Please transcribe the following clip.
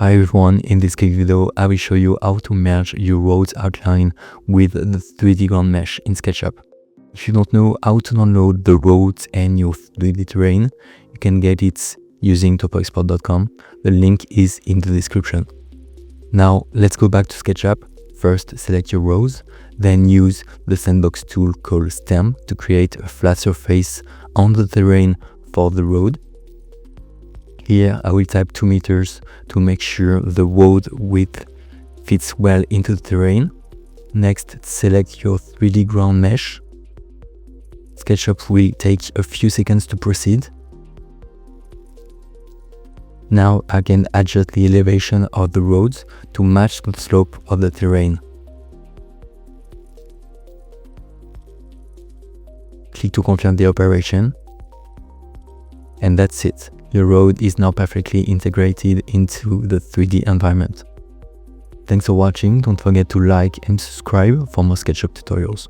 Hi everyone, in this quick video I will show you how to merge your road's outline with the 3D ground mesh in SketchUp. If you don't know how to download the roads and your 3D terrain, you can get it using TopoExport.com. The link is in the description. Now let's go back to SketchUp. First select your rows, then use the sandbox tool called Stem to create a flat surface on the terrain for the road. Here I will type 2 meters to make sure the road width fits well into the terrain. Next, select your 3D ground mesh. SketchUp will take a few seconds to proceed. Now I can adjust the elevation of the roads to match the slope of the terrain. Click to confirm the operation. And that's it. Your road is now perfectly integrated into the 3D environment. Thanks for watching. Don't forget to like and subscribe for more SketchUp tutorials.